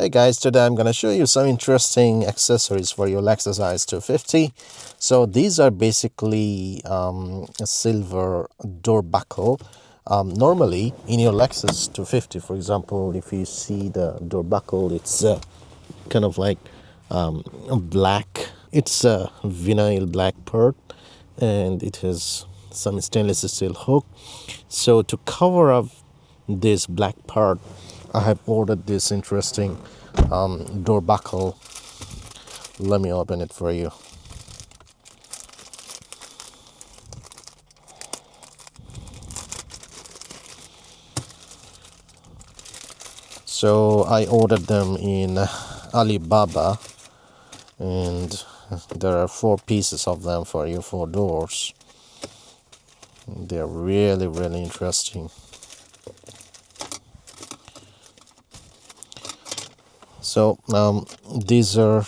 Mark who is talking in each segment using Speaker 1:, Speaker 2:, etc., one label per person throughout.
Speaker 1: Hey guys, today I'm going to show you some interesting accessories for your Lexus IS 250. So these are basically a silver door buckle. Normally in your Lexus 250, for example, if you see the door buckle, it's kind of like black. It's a vinyl black part and it has some stainless steel hook. So to cover up this black part, I have ordered this interesting door buckle. Let me open it for you. So I ordered them in Alibaba, and there are 4 pieces of them for you, 4 doors. They're really interesting. So these are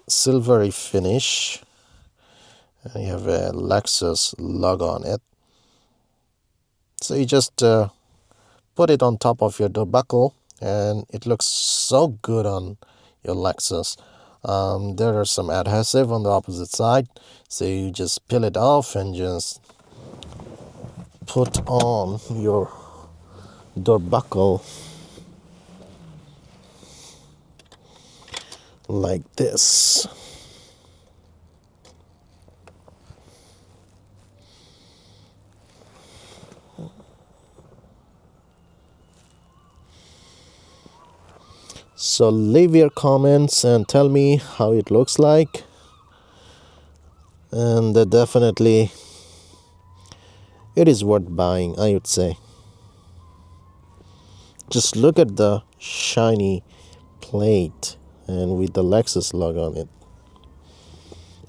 Speaker 1: silvery finish, and you have a Lexus logo on it. So you just put it on top of your door buckle, and it looks so good on your Lexus. There are some adhesive on the opposite side, so you just peel it off and just put on your door buckle like this. So leave your comments and tell me how it looks like, and definitely it is worth buying, I would say. Just look at the shiny plate and with the Lexus logo on it.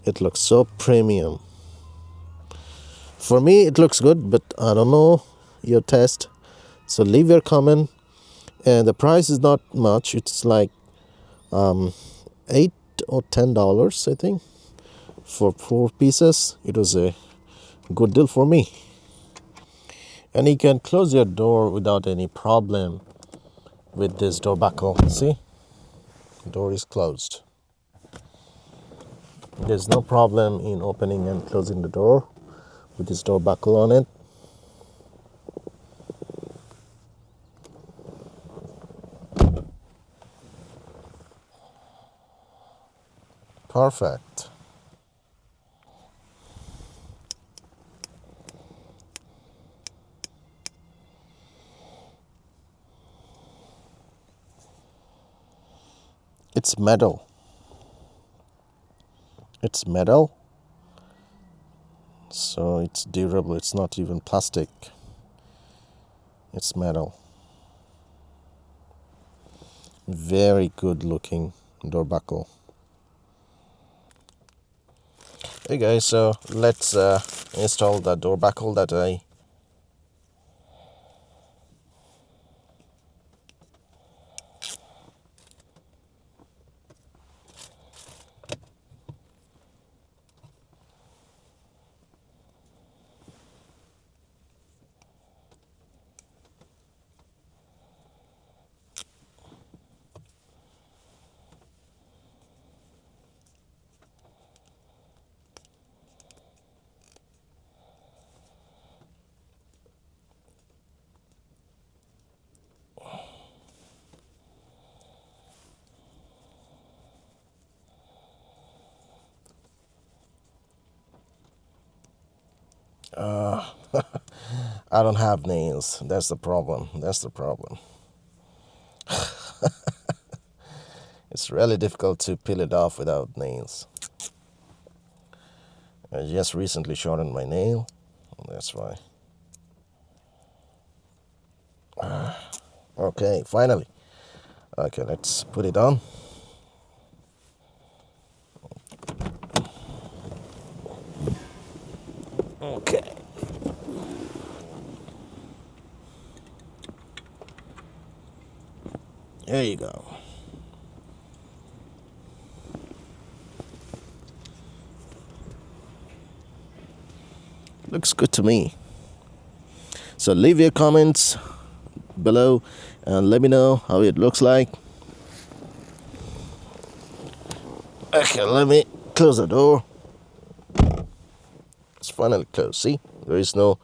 Speaker 1: It looks so premium. For me it looks good, but I don't know your taste. So leave your comment. And the price is not much. It's like $8 or $10, I think, for 4 pieces. It was a good deal for me. And you can close your door without any problem with this door buckle. See, the door is closed. There's no problem in opening and closing the door with this door buckle on it. Perfect. It's metal. It's metal, so it's durable. It's not even plastic. It's metal. Very good looking door buckle. Hey guys, so let's install the door buckle that I I don't have nails. That's the problem. It's really difficult to peel it off without nails. I just recently shortened my nail. That's why. Okay, finally. Okay, let's put it on. Okay. There you go. Looks good to me. So leave your comments below and let me know how it looks like. Okay, let me close the door. It's finally closed. See, there is no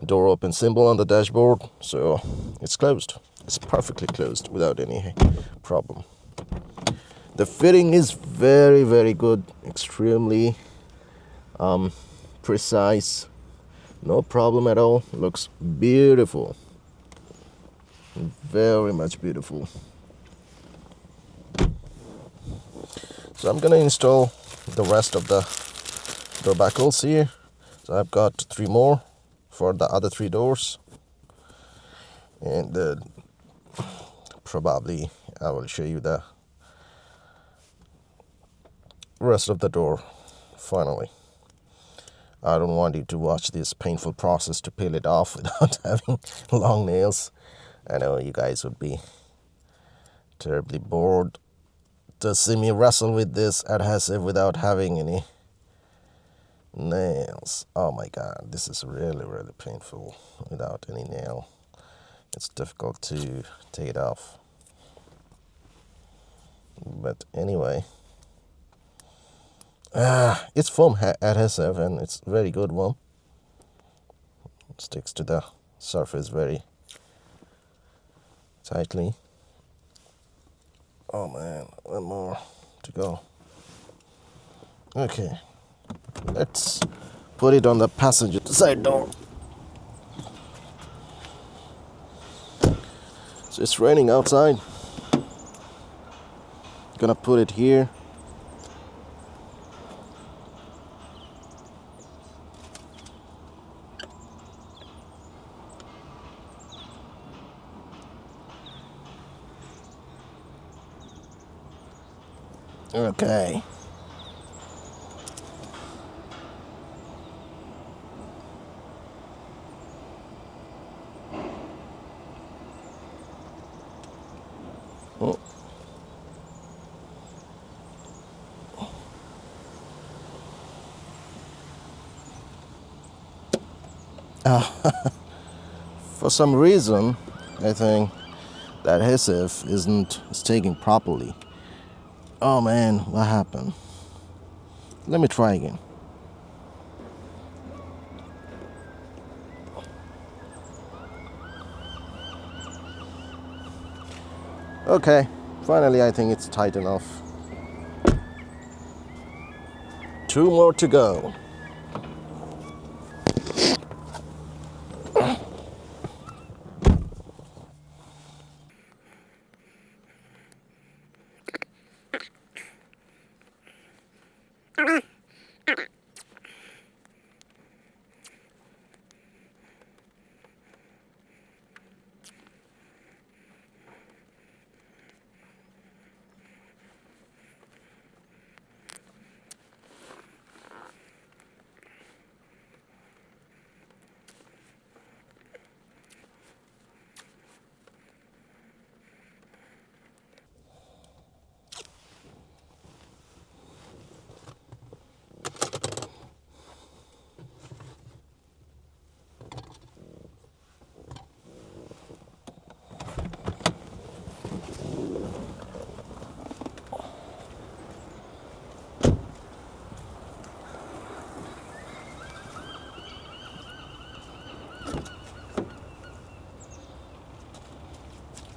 Speaker 1: door open symbol on the dashboard, so it's closed. It's perfectly closed without any problem. The fitting is very, very good, extremely precise, no problem at all. Looks beautiful, very much beautiful. So I'm gonna install the rest of the door buckles here. So I've got 3 more for the other 3 doors, and probably I will show you the rest of the door finally. I don't want you to watch this painful process to peel it off without having long nails. I know you guys would be terribly bored to see me wrestle with this adhesive without having any nails. Oh my god, this is really, really painful without any nail. It's difficult to take it off. But anyway, it's foam adhesive and it's a very good one. It sticks to the surface very tightly. Oh man, 1 more to go. Okay, let's put it on the passenger side door. So it's raining outside. Gonna put it here. Okay. Oh. For some reason, I think the adhesive isn't sticking properly. Oh man, what happened? Let me try again. Okay, finally I think it's tight enough. 2 more to go.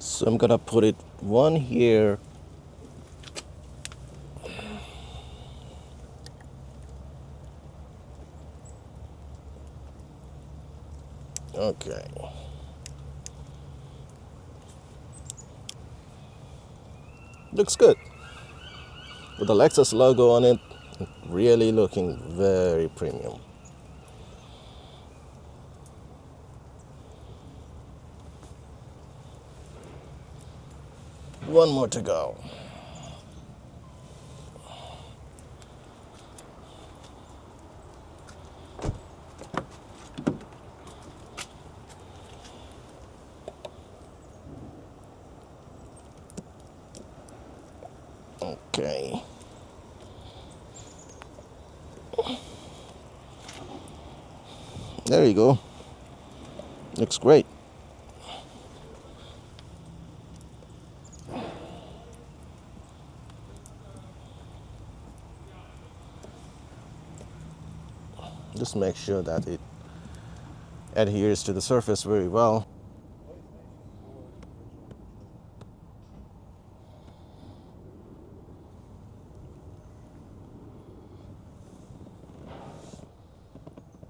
Speaker 1: So I'm gonna put it 1 here. Okay. Looks good. With the Lexus logo on it, really looking very premium. One more to go. Okay. There you go. Looks great. Just make sure that it adheres to the surface very well.